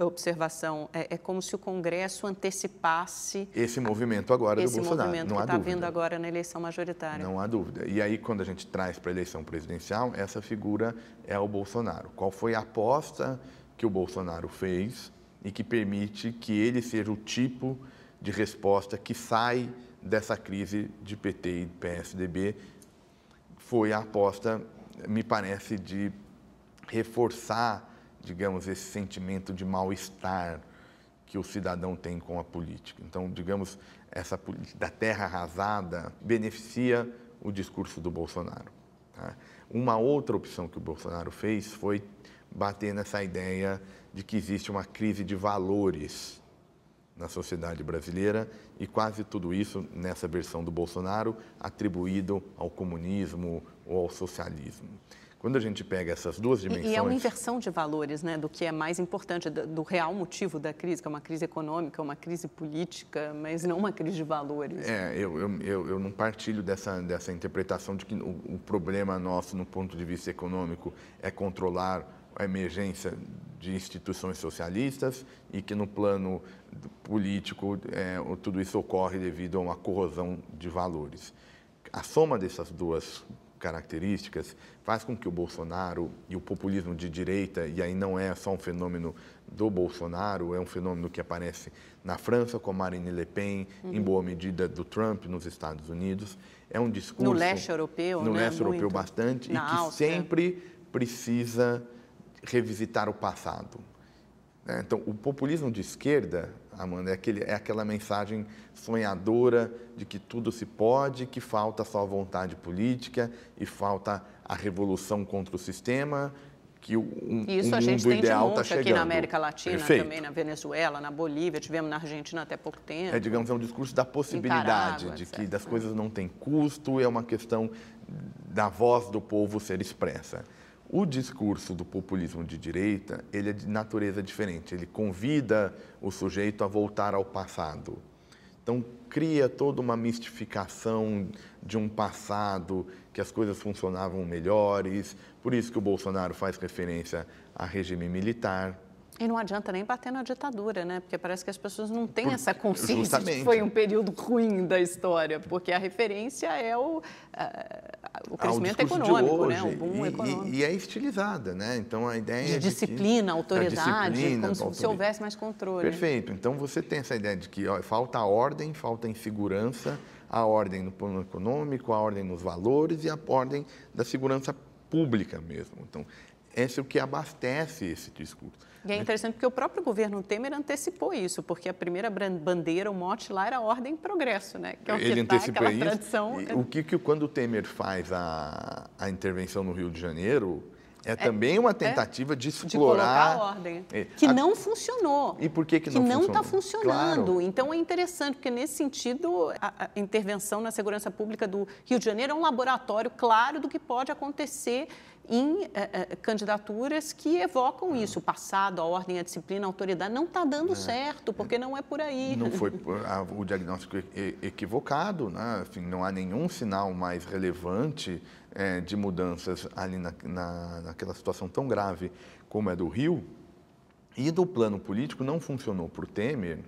observação. É como se o Congresso antecipasse... Esse movimento agora do Bolsonaro, não há dúvida. Esse movimento que está vindo agora na eleição majoritária. Não há dúvida. E aí, quando a gente traz para a eleição presidencial, essa figura é o Bolsonaro. Qual foi a aposta que o Bolsonaro fez e que permite que ele seja o tipo de resposta que sai dessa crise de PT e PSDB? Foi a aposta, me parece, de reforçar, digamos, esse sentimento de mal-estar que o cidadão tem com a política. Então, digamos, essa política da terra arrasada beneficia o discurso do Bolsonaro. Tá? Uma outra opção que o Bolsonaro fez foi bater nessa ideia de que existe uma crise de valores na sociedade brasileira e quase tudo isso, nessa versão do Bolsonaro, atribuído ao comunismo ou ao socialismo. Quando a gente pega essas duas dimensões... E é uma inversão de valores, né, do que é mais importante, do real motivo da crise, que é uma crise econômica, uma crise política, mas não uma crise de valores. Eu não partilho dessa interpretação de que o problema nosso, no ponto de vista econômico, é controlar a emergência de instituições socialistas e que no plano político tudo isso ocorre devido a uma corrosão de valores. A soma dessas duas características faz com que o Bolsonaro e o populismo de direita, e aí não é só um fenômeno do Bolsonaro, é um fenômeno que aparece na França com a Marine Le Pen, em boa medida do Trump nos Estados Unidos, é um discurso... No leste europeu, no leste europeu bastante, e que Áustria. sempre precisa revisitar o passado. Então, o populismo de esquerda, Amanda, é aquela mensagem sonhadora de que tudo se pode, que falta só a vontade política e falta a revolução contra o sistema, que isso a gente tem de monte aqui na América Latina. Perfeito. Também, na Venezuela, na Bolívia, tivemos na Argentina até pouco tempo. Digamos, é um discurso da possibilidade, de que das coisas não tem custo, é uma questão da voz do povo ser expressa. O discurso do populismo de direita, ele é de natureza diferente. Ele convida o sujeito a voltar ao passado. Então, cria toda uma mistificação de um passado que as coisas funcionavam melhores. Por isso que o Bolsonaro faz referência a regime militar. E não adianta nem bater na ditadura, né? Porque parece que as pessoas não têm essa consciência justamente. de que foi um período ruim da história, porque a referência é o crescimento econômico, hoje, né? O boom econômico. E é estilizada, né? Então, a ideia de disciplina, autoridade, como se houvesse mais controle. Perfeito. Então, você tem essa ideia de que falta ordem, falta insegurança, a ordem no plano econômico, a ordem nos valores e a ordem da segurança pública mesmo. Então, esse é o que abastece esse discurso. E é interessante porque o próprio governo Temer antecipou isso, porque a primeira bandeira, o mote lá era ordem e progresso, né? Que é o que está aquela tradição. Quando o Temer faz a intervenção no Rio de Janeiro, também uma tentativa de explorar... De colocar a ordem, que não funcionou. E por que não funcionou? Que não está funcionando. Claro. Então, é interessante, porque nesse sentido, a intervenção na segurança pública do Rio de Janeiro é um laboratório claro do que pode acontecer em candidaturas que evocam isso. O passado, a ordem, a disciplina, a autoridade. Não está dando certo, porque não é por aí. Não foi o diagnóstico equivocado, né? Enfim, não há nenhum sinal mais relevante de mudanças ali naquela situação tão grave como é do Rio. E do plano político não funcionou para o Temer,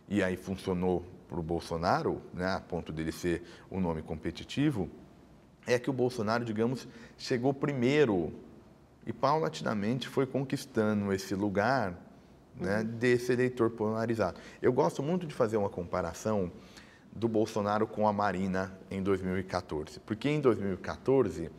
e aí funcionou para o Bolsonaro, né, a ponto dele ser um nome competitivo, é que o Bolsonaro, digamos, chegou primeiro e paulatinamente foi conquistando esse lugar, né, desse eleitor polarizado. Eu gosto muito de fazer uma comparação do Bolsonaro com a Marina em 2014, porque em 2014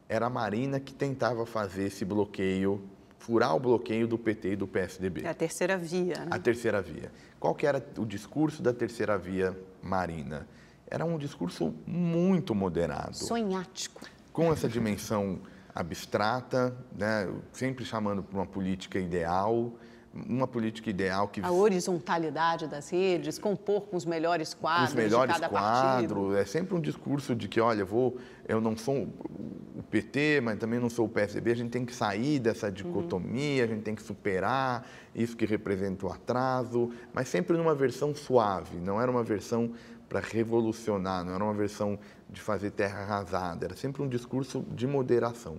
era a Marina que tentava fazer esse bloqueio, furar o bloqueio do PT e do PSDB. É a terceira via, né? A terceira via. Qual que era o discurso da terceira via Marina? Era um discurso muito moderado. Sonhático. Com essa dimensão abstrata, né, sempre chamando para uma política ideal que... A horizontalidade das redes, compor com os melhores quadros de cada partido. É sempre um discurso de que, olha, eu não sou o PT, mas também não sou o PSDB, a gente tem que sair dessa dicotomia, a gente tem que superar isso que representa o atraso, mas sempre numa versão suave, não era uma versão para revolucionar, não era uma versão de fazer terra arrasada, era sempre um discurso de moderação.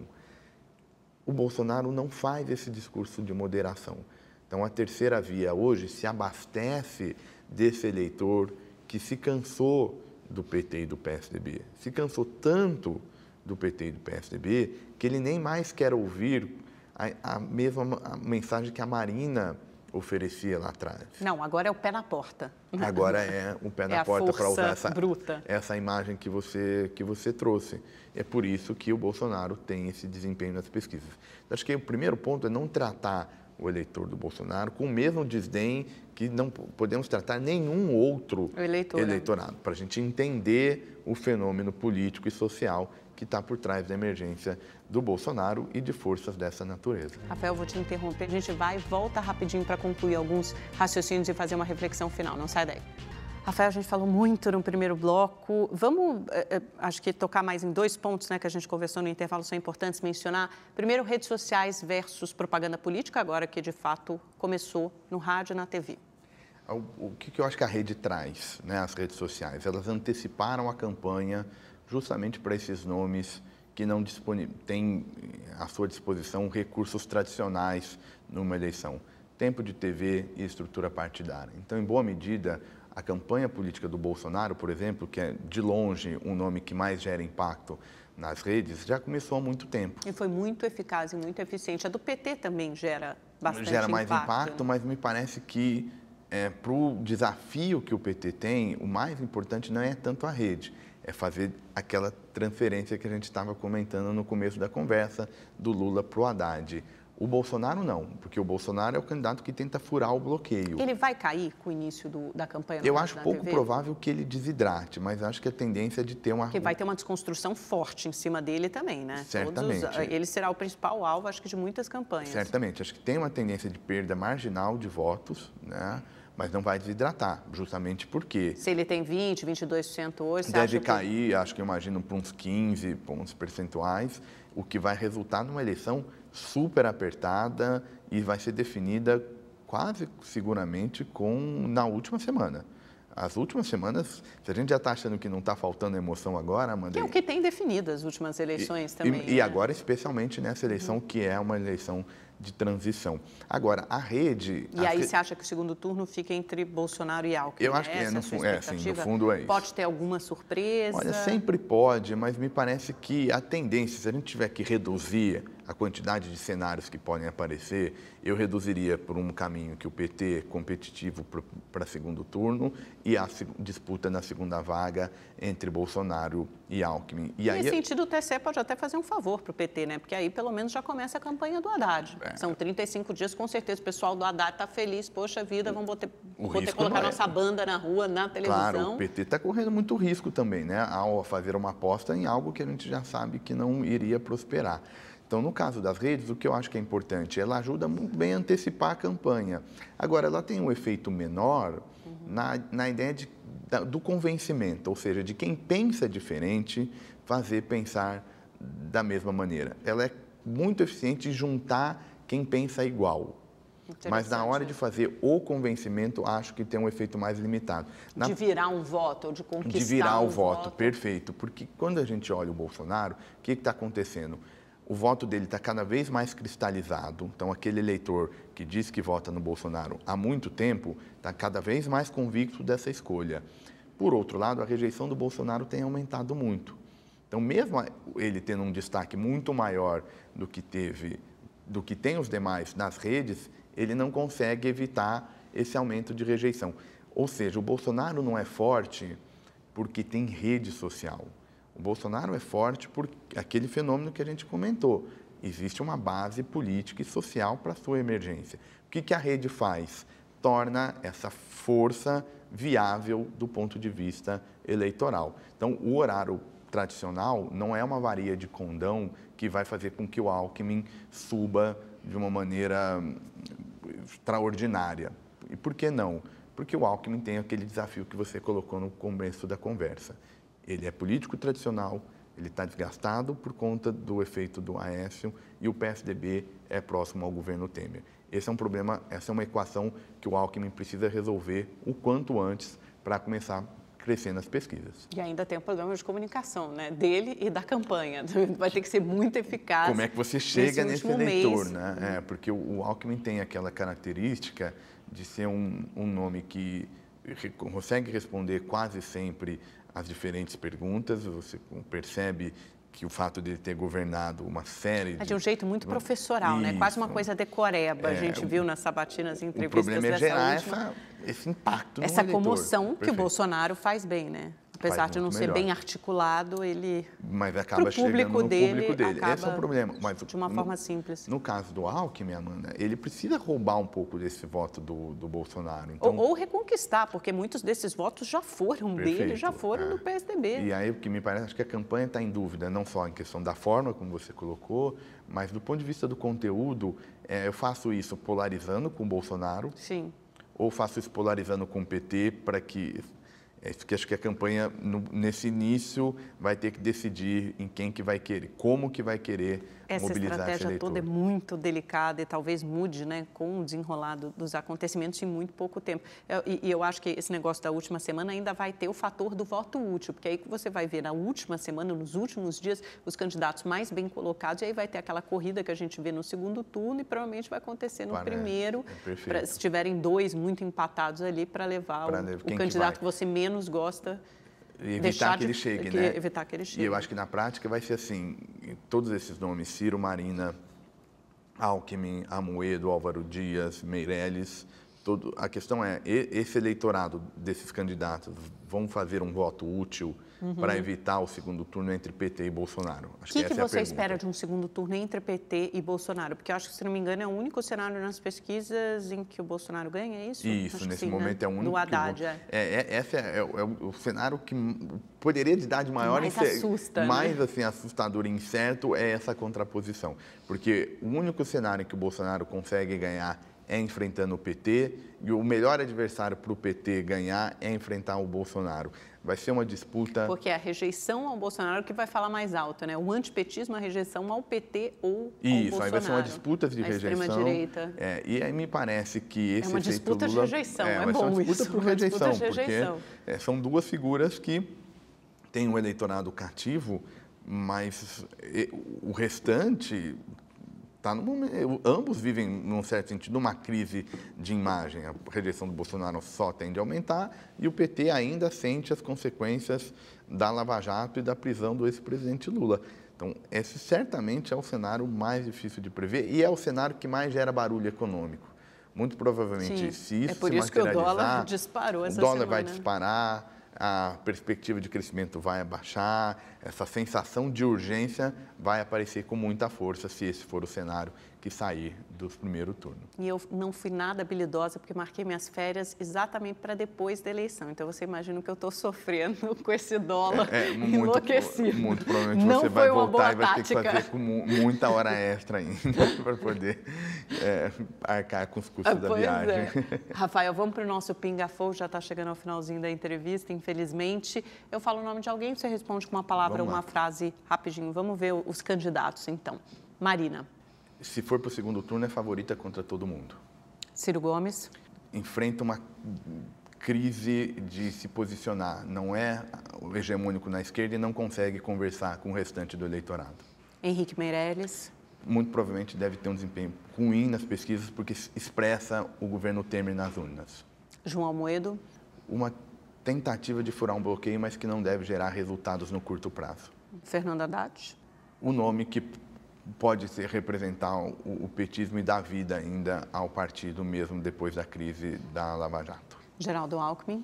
O Bolsonaro não faz esse discurso de moderação. Então, a terceira via hoje se abastece desse eleitor que se cansou do PT e do PSDB. Se cansou tanto do PT e do PSDB que ele nem mais quer ouvir a mesma mensagem que a Marina oferecia lá atrás. Não, agora é o pé na porta. Agora é o pé na porta para usar essa imagem que você trouxe. É por isso que o Bolsonaro tem esse desempenho nas pesquisas. Acho que o primeiro ponto é não tratar o eleitor do Bolsonaro com o mesmo desdém que não podemos tratar nenhum outro eleitorado, para a gente entender o fenômeno político e social que está por trás da emergência do Bolsonaro e de forças dessa natureza. Rafael, vou te interromper. A gente vai e volta rapidinho para concluir alguns raciocínios e fazer uma reflexão final. Não sai daí. Rafael, a gente falou muito no primeiro bloco. Vamos, acho que tocar mais em 2 pontos, né, que a gente conversou no intervalo, são importantes mencionar. Primeiro, redes sociais versus propaganda política, agora que de fato começou no rádio e na TV. O que eu acho que a rede traz, né, as redes sociais? Elas anteciparam a campanha justamente para esses nomes que não têm à sua disposição recursos tradicionais numa eleição. Tempo de TV e estrutura partidária. Então, em boa medida, a campanha política do Bolsonaro, por exemplo, que é de longe um nome que mais gera impacto nas redes, já começou há muito tempo. E foi muito eficaz e muito eficiente. A do PT também gera bastante impacto. Gera mais impacto, mas me parece que para o desafio que o PT tem, o mais importante não é tanto a rede, é fazer aquela transferência que a gente estava comentando no começo da conversa, do Lula para o Haddad. O Bolsonaro não, porque o Bolsonaro é o candidato que tenta furar o bloqueio. Ele vai cair com o início da campanha? Eu acho pouco provável que ele desidrate, mas acho que a tendência é de ter uma... Porque vai ter uma desconstrução forte em cima dele também, né? Certamente. Ele será o principal alvo, acho que, de muitas campanhas. Certamente. Acho que tem uma tendência de perda marginal de votos, né? Mas não vai desidratar, justamente porque... Se ele tem 20%, 22% hoje, você deve acha cair, acho que eu imagino, para uns 15 pontos percentuais, o que vai resultar numa eleição super apertada e vai ser definida quase seguramente na última semana. As últimas semanas, se a gente já está achando que não está faltando emoção agora, Amanda... Que é o que tem definido as últimas eleições também. E agora, especialmente nessa eleição, que é uma eleição de transição. Agora, a rede... E aí você acha que o segundo turno fica entre Bolsonaro e Alckmin? Eu acho que no fundo é isso. Pode ter alguma surpresa? Olha, sempre pode, mas me parece que a tendência, se a gente tiver que reduzir a quantidade de cenários que podem aparecer, eu reduziria por um caminho que o PT é competitivo para segundo turno e a disputa na segunda vaga entre Bolsonaro e Alckmin. E nesse sentido, o TSE pode até fazer um favor para o PT, né? Porque aí, pelo menos, já começa a campanha do Haddad. São 35 dias, com certeza o pessoal do Haddad está feliz. Poxa vida, vamos poder colocar nossa banda na rua, na televisão. Claro, o PT está correndo muito risco também, né? Ao fazer uma aposta em algo que a gente já sabe que não iria prosperar. Então, no caso das redes, o que eu acho que é importante, ela ajuda muito bem a antecipar a campanha. Agora, ela tem um efeito menor na ideia do convencimento, ou seja, de quem pensa diferente, fazer pensar da mesma maneira. Ela é muito eficiente em juntar quem pensa igual. Mas na hora de fazer o convencimento, acho que tem um efeito mais limitado. De virar um voto, ou de conquistar de virar o voto, perfeito. Porque quando a gente olha o Bolsonaro, o que está acontecendo? O voto dele está cada vez mais cristalizado. Então, aquele eleitor que diz que vota no Bolsonaro há muito tempo está cada vez mais convicto dessa escolha. Por outro lado, a rejeição do Bolsonaro tem aumentado muito. Então, mesmo ele tendo um destaque muito maior do que tem os demais nas redes, ele não consegue evitar esse aumento de rejeição. Ou seja, o Bolsonaro não é forte porque tem rede social. O Bolsonaro é forte por aquele fenômeno que a gente comentou. Existe uma base política e social para a sua emergência. O que a rede faz? Torna essa força viável do ponto de vista eleitoral. Então, o horário tradicional não é uma varia de condão que vai fazer com que o Alckmin suba de uma maneira extraordinária. E por que não? Porque o Alckmin tem aquele desafio que você colocou no começo da conversa. Ele é político tradicional, ele está desgastado por conta do efeito do Aécio e o PSDB é próximo ao governo Temer. Esse é um problema, essa é uma equação que o Alckmin precisa resolver o quanto antes para começar a crescer nas pesquisas. E ainda tem o problema de comunicação, né? Dele e da campanha. Vai ter que ser muito eficaz. Como é que você chega nesse eleitor, né? Porque o Alckmin tem aquela característica de ser um nome que consegue responder quase sempre as diferentes perguntas. Você percebe que o fato de ele ter governado uma série de um jeito muito professoral, né? Quase uma coisa decoreba. A gente viu nas sabatinas entrevistas. O problema é gerar esse impacto no essa eleitor. comoção que o Bolsonaro faz bem, né? Apesar de não ser bem articulado, ele... Mas acaba chegando no público dele. Esse é o problema. Mas, de uma forma simples. No caso do Alckmin, Amanda, ele precisa roubar um pouco desse voto do Bolsonaro. Então, ou reconquistar, porque muitos desses votos já foram dele, já foram do PSDB. E aí, o que me parece, acho que a campanha está em dúvida, não só em questão da forma como você colocou, mas do ponto de vista do conteúdo, eu faço isso polarizando com o Bolsonaro. Sim. Ou faço isso polarizando com o PT para que... acho que a campanha, nesse início, vai ter que decidir em quem que vai querer, como que vai querer mobilizar esse eleitor. Essa estratégia toda é muito delicada e talvez mude, né, com o desenrolar dos acontecimentos em muito pouco tempo. E eu acho que esse negócio da última semana ainda vai ter o fator do voto útil, porque aí que você vai ver na última semana, nos últimos dias, os candidatos mais bem colocados, e aí vai ter aquela corrida que a gente vê no segundo turno e provavelmente vai acontecer no primeiro, se tiverem dois muito empatados ali, para levar o candidato que você menos gosta. E evitar que ele chegue, né? Evitar que ele chegue. E eu acho que na prática vai ser assim, todos esses nomes, Ciro, Marina, Alckmin, Amoedo, Álvaro Dias, Meirelles, a questão é, esse eleitorado desses candidatos vão fazer um voto útil para evitar o segundo turno entre PT e Bolsonaro? O que você espera de um segundo turno entre PT e Bolsonaro? Porque eu acho que, se não me engano, é o único cenário nas pesquisas em que o Bolsonaro ganha, é isso? Isso, nesse momento, né? É o único. Do Haddad, esse é o cenário que poderia dar de maior... Mais assusta, mais, assim, assustador e incerto é essa contraposição. Porque o único cenário que o Bolsonaro consegue ganhar é enfrentando o PT, e o melhor adversário para o PT ganhar é enfrentar o Bolsonaro. Vai ser uma disputa... Porque é a rejeição ao Bolsonaro que vai falar mais alto, né? O antipetismo, a rejeição ao PT ou ao Bolsonaro. Isso, aí vai ser uma disputa de rejeição. Extrema-direita. E aí me parece que esse é uma disputa Lula, de rejeição, é vai bom ser uma disputa isso. Por rejeição, porque são duas figuras que têm um eleitorado cativo, mas o restante... no momento, ambos vivem, num certo sentido, uma crise de imagem. A rejeição do Bolsonaro só tende a aumentar e o PT ainda sente as consequências da Lava Jato e da prisão do ex-presidente Lula. Então, esse certamente é o cenário mais difícil de prever e é o cenário que mais gera barulho econômico. Muito provavelmente, se isso por se isso que o dólar disparou essa semana. O dólar vai disparar, a perspectiva de crescimento vai abaixar, essa sensação de urgência vai aparecer com muita força se esse for o cenário que sair do primeiro turno. E eu não fui nada habilidosa porque marquei minhas férias exatamente para depois da eleição. Então você imagina que eu estou sofrendo com esse dólar enlouquecido. Muito provavelmente não você vai voltar e vai ter que fazer com muita hora extra ainda para poder arcar com os custos da viagem. Rafael, vamos para o nosso Pinga Fogo, já está chegando ao finalzinho da entrevista, infelizmente. Eu falo o nome de alguém, você responde com uma palavra ou uma frase rapidinho. Vamos ver os candidatos, então. Marina. Se for para o segundo turno, é favorita contra todo mundo. Ciro Gomes. Enfrenta uma crise de se posicionar. Não é o hegemônico na esquerda e não consegue conversar com o restante do eleitorado. Henrique Meirelles. Muito provavelmente deve ter um desempenho ruim nas pesquisas porque expressa o governo Temer nas urnas. João Amoedo. Uma tentativa de furar um bloqueio, mas que não deve gerar resultados no curto prazo. Fernando Haddad. O nome que pode representar o petismo e dar vida ainda ao partido mesmo depois da crise da Lava Jato. Geraldo Alckmin.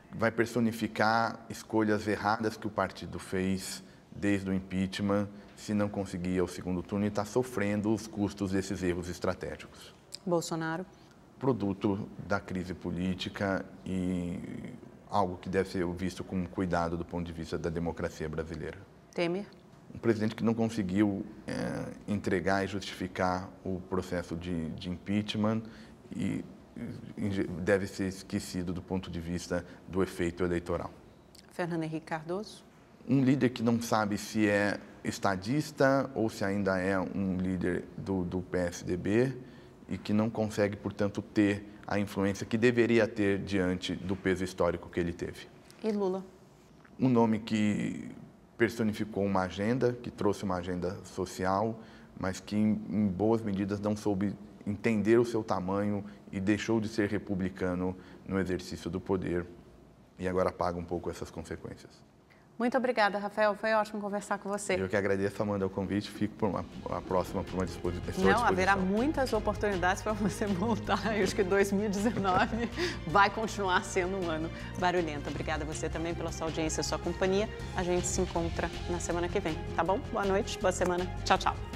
Vai personificar escolhas erradas que o partido fez desde o impeachment, se não conseguir ao segundo turno, e está sofrendo os custos desses erros estratégicos. Bolsonaro. Produto da crise política e algo que deve ser visto com cuidado do ponto de vista da democracia brasileira. Temer. Um presidente que não conseguiu entregar e justificar o processo de impeachment e deve ser esquecido do ponto de vista do efeito eleitoral. Fernando Henrique Cardoso. Um líder que não sabe se é estadista ou se ainda é um líder do PSDB e que não consegue, portanto, ter a influência que deveria ter diante do peso histórico que ele teve. E Lula? Um nome que personificou uma agenda, que trouxe uma agenda social, mas que, em boas medidas, não soube entender o seu tamanho e deixou de ser republicano no exercício do poder e agora paga um pouco essas consequências. Muito obrigada, Rafael. Foi ótimo conversar com você. Eu que agradeço, Amanda, o convite. Fico a próxima por uma disposição. Não, haverá muitas oportunidades para você voltar. Eu acho que 2019 vai continuar sendo um ano barulhento. Obrigada a você também pela sua audiência e sua companhia. A gente se encontra na semana que vem, tá bom? Boa noite, boa semana. Tchau, tchau.